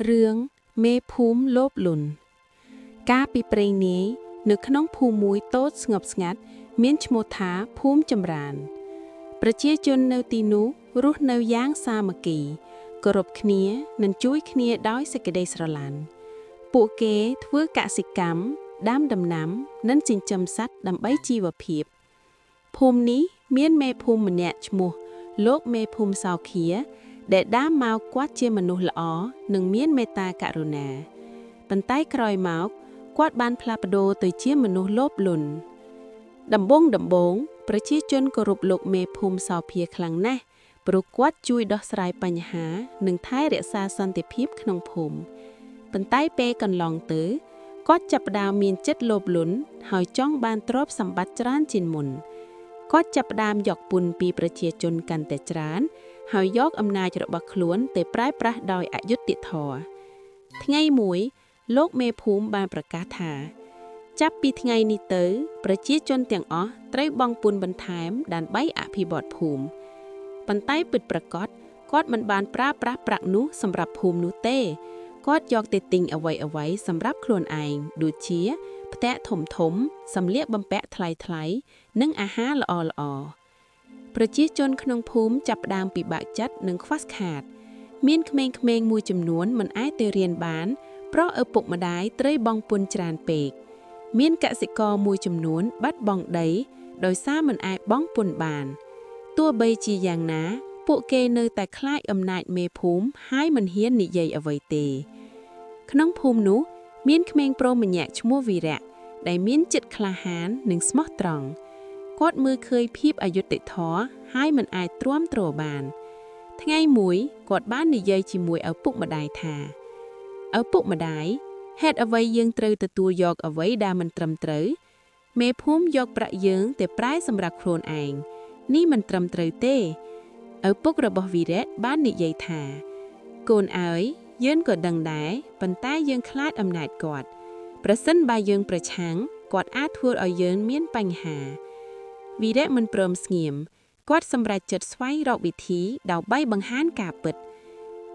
រឿងមេភូមិលោបលុនកាលពីព្រេងនាយនៅក្នុងភូមិមួយតូចស្ងប់ស្ងាត់មានឈ្មោះថាភូមិចម្រើនប្រជាជននៅទីនោះរស់នៅយ៉ាងសាមគ្គីគោរពគ្នានិងជួយគ្នាដោយសេចក្តីស្រឡាញ់ពួកគេធ្វើកសិកម្មដាំដំណាំនិងចិញ្ចឹមសត្វដើម្បីជីវភាពភូមិនេះមានមេភូមិម្នាក់ឈ្មោះលោកមេភូមិសោខាដែលដើមមកគាត់ជាមនុស្សល្អនិងមានមេត្តាករុណាប៉ុន្តែក្រោយមកគាត់បានផ្លាស់ប្ដូរទៅជាមនុស្សលោភលន់ដំបូងប្រជាជនគោរពលោកមេភូមិសោភាខ្លាំងណាស់ព្រោះគាត់ជួយដោះស្រាយបញ្ហានិងថែរក្សាសន្តិភាពក្នុងភូមិប៉ុន្តែពេលកន្លងទៅគាត់ចាប់ផ្ដើមមានចិត្តលោភលន់ហើយចង់បានទ្រព្យសម្បត្តិច្រើនជាងមុនគាត់ចាប់ផ្ដើមយកពន្ធពីប្រជាជនកាន់តែច្រើនហើយយកអំណាចរបស់ខ្លួនទៅប្រើប្រាស់ដោយអយុត្តិធម៌ថ្ងៃមួយលោកមេភូមិបានប្រកាសថាចាប់ពីថ្ងៃនេះទៅប្រជាជនទាំងអស់ត្រូវបង់ពន្ធបន្ថែមដើម្បីអភិវឌ្ឍភូមិប៉ុន្តែពិតប្រាកដគាត់មិនបានប្រើប្រាស់ប្រាក់នោះសម្រាប់ភូមិនោះទេគាត់យកទៅទិញអ្វីសម្រាប់ខ្លួនឯងដូចជាផ្ទះធំសម្លៀកបំពាក់ថ្លៃនិងអាហារល្អប្រជាជនក្នុងភូមិចាប់ផ្ដើមពិបាកចិត្តនិងខ្វះខាតមានក្មេងៗមួយចំនួនមិនអាចទៅរៀនបានเพราะឪពុកម្ដាយត្រូវបង់ពន្ធច្រើនពេកមានកសិករមួយចំនួនបាត់បង់ដីដោយសារមិនអាចបង់ពន្ធបានទោះបីជាយ៉ាងណាពួកគេនៅតែខ្លាចអំណាចមេភូមិហើយមិនហ៊ាននិយាយអ្វីទេក្នុងភូមិនោះមានក្មេងប្រុសម្នាក់ឈ្មោះវីរៈដែលមានចិត្តក្លាហាននិងស្មោះត្រង់គាត់មើលឃើញភាពអយុត្តិធម៌ហើយមិនអាចទ្រាំទ្របានថ្ងៃមួយគាត់បាននិយាយជាមួយឪពុកម្ដាយថាឪពុកម្ដាយហេតុអ្វីយើងត្រូវទទួលយកអ្វីដែលមិនត្រឹមត្រូវមេភូមិយកប្រាក់យើងទៅប្រែសម្រាប់ខ្លួនឯងនេះមិនត្រឹមត្រូវទេឪពុករបស់វីរៈបាននិយាយថាកូនអើយយើងក៏ដឹងដែរប៉ុន្តែយើងខ្លាចអំណាចគាត់ប្រសិនបើយើងប្រឆាំងគាត់អាចធ្វើឲ្យយើងមានបញ្ហាវីរៈមិនព្រមស្ងៀមគាត់សម្រេចចិត្តស្វែងរកវិធីដើម្បីបង្ហាញការពិត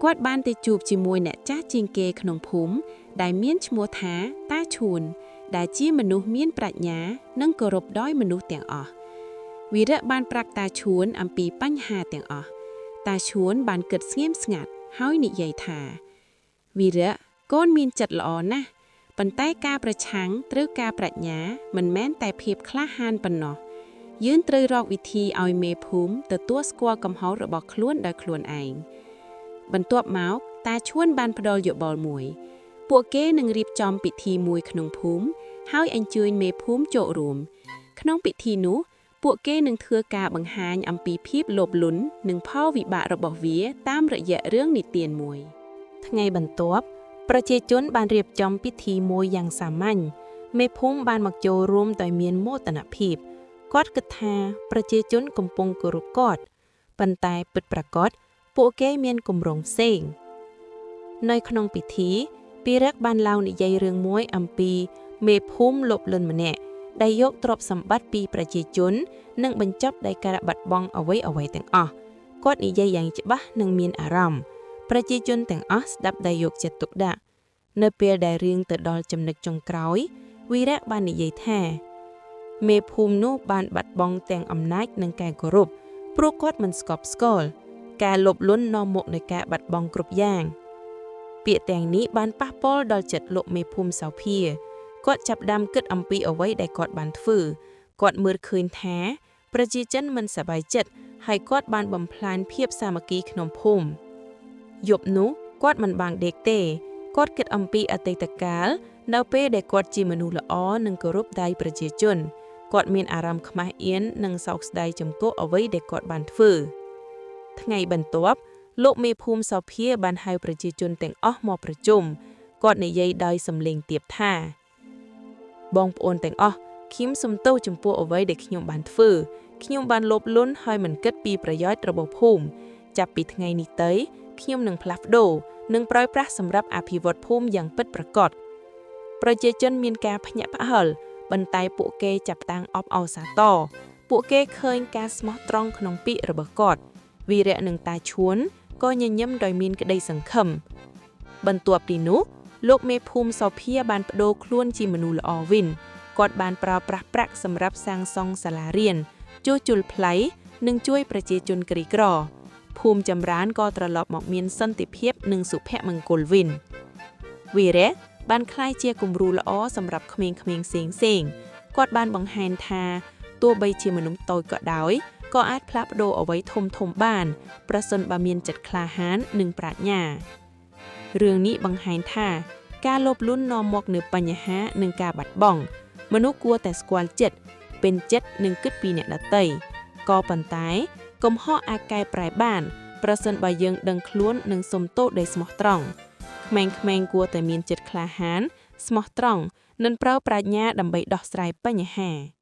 គាត់បានទៅជួបជាមួយអ្នកចាស់ជាងគេក្នុងភូមិដែលមានឈ្មោះថាតាឈួនដែលជាមនុស្សមានប្រាជ្ញានិងគោរពដោយមនុស្សទាំងអស់វីរៈបានប្រាប់តាឈួនអំពីបញ្ហាទាំងអស់តាឈួនបានគិតស្ងៀមស្ងាត់ហើយនិយាយថាវីរៈកូនមានចិត្តល្អណាស់ប៉ុន្តែការប្រឆាំងត្រូវការប្រាជ្ញាមិនមែនតែភាពក្លាហានប៉ុណ្ណោះយើងត្រូវរកវិធីឲ្យមេភូមិទទួលស្គាល់កំហុសរបស់ខ្លួនដោយខ្លួនឯងបន្ទាប់មកតាឈួនបានផ្ដល់យោបល់មួយពួកគេនឹងរៀបចំពិធីមួយក្នុងភូមិហើយអញ្ជើញមេភូមិចូលរួមក្នុងពិធីនោះពួកគេនឹងធ្វើការបង្ហាញអំពីភាពលោភលន់និងផលវិបាករបស់វាតាមរយៈរឿងនិទានមួយថ្ងៃបន្ទាប់ប្រជាជនបានរៀបចំពិធីមួយយ៉ាងសាមញ្ញមេភូមិបានមកចូលរួមដោយមានមោទនភាពគាត់គិតថាប្រជាជនកំពុងគោរពគាត់ប៉ុន្តែពិតប្រាកដពួកគេមានគម្រោងផ្សេងនៅក្នុងពិធីពីរឹកបានឡើងនិយាយរឿងមួយអំពីមេភូមិលោភលន់ម្នាក់ដែលយកទ្រព្យសម្បត្តិពីប្រជាជននិងបញ្ចប់ដោយការបាត់បង់អ្វីទាំងអស់គាត់និយាយយ៉ាងច្បាស់និងមានអារម្មណ៍ប្រជាជនទាំងអស់ស្ដាប់ដោយយកចិត្តទុកដាក់នៅពេលដែលរឿងទៅដល់ចំណុចចុងក្រោយវីរៈបាននិយាយថាមេភូមិនោះបានបាត់បង់ទាំងអំណាចនិងការគោរពព្រោះគាត់មិនស្កប់ស្កល់ការលោភលន់នាំមកនូវការបាត់បង់គ្រប់យ៉ាងពាក្យទាំងនេះបានប៉ះពាល់ដល់ចិត្តលោកមេភូមិសោភាគាត់ចាប់ផ្ដើមគិតអំពីអ្វីដែលគាត់បានធ្វើគាត់មើលឃើញថាប្រជាជនមិនសប្បាយចិត្តហើយគាត់បានបំផ្លាញភាពសាមគ្គីក្នុងភូមិយប់នោះគាត់មិនបានដេកទេគាត់គិតអំពីអតីតកាលនៅពេលដែលគាត់ជាមនុស្សល្អនិងគោរពដៃប្រជាជនគាត់មានអារម្មណ៍ខ្មាស់អៀននិងសោកស្ដាយចំពោះអ្វីដែលគាត់បានធ្វើថ្ងៃបន្ទាប់លោកមេភូមិសោភាបានហៅប្រជាជនទាំងអស់មកប្រជុំគាត់និយាយដោយសំឡេងទាបថាបងប្អូនទាំងអស់ខ្ញុំសូមទោសចំពោះអ្វីដែលខ្ញុំបានធ្វើខ្ញុំបានលោភលន់ហើយមិនគិតពីប្រយោជន៍របស់ភូមិចាប់ពីថ្ងៃនេះទៅខ្ញុំនឹងផ្លាស់ប្ដូរនិងប្រើប្រាស់សម្រាប់អភិវឌ្ឍភូមិយ៉ាងពិតប្រាកដប្រជាជនមានការភ្ញាក់ផ្អើលបន្តែពួកគេចាប់តាំងអបអរសាទរពួកគេឃើញការស្មោះត្រង់ក្នុងពាក្យរបស់គាត់វីរៈនិងតាឈួនក៏ញញឹមដោយមានក្តីសង្ឃឹម បន្ទាប់ពីនោះលោកមេភូមិសោភាបានបដូរខ្លួនជាមនុស្សល្អវិញគាត់បានប្រើប្រាស់ប្រាក់សម្រាប់សាងសង់សាលារៀនជួសជុលផ្លូវនិងជួយប្រជាជនក្រីក្រភូមិចម្រើនក៏ត្រឡប់មកមានសន្តិភាពនិងសុភមង្គលវិញវីរៈបានក្លាយជាគំរូល្អសម្រាប់ក្មេងៗផ្សេងៗគាត់បានបង្ហាញថាទោះបីជាមនុស្សតូចក៏ដោយក៏អាចផ្លាស់ប្ដូរអ្វីធំៗបានប្រសិនបើមានចិត្តក្លាហាននិងប្រាជ្ញារឿងនេះបង្ហាញថាការលោភលន់នាំមកនូវបញ្ហានិងការបាត់បង់មនុស្សគួរតែស្គាល់ចិត្តពេញចិត្តនិងគិតពីអ្នកដទៃក៏ប៉ុន្តែកំហុសអាចកែប្រែបានប្រសិនបើយើងដឹងខ្លួននិងសុំទោសដោយស្មោះត្រង់ក្មេងៗគួរតែមានចិត្តក្លាហានស្មោះត្រង់និងប្រើប្រាជ្ញាដើម្បីដោះស្រាយបញ្ហា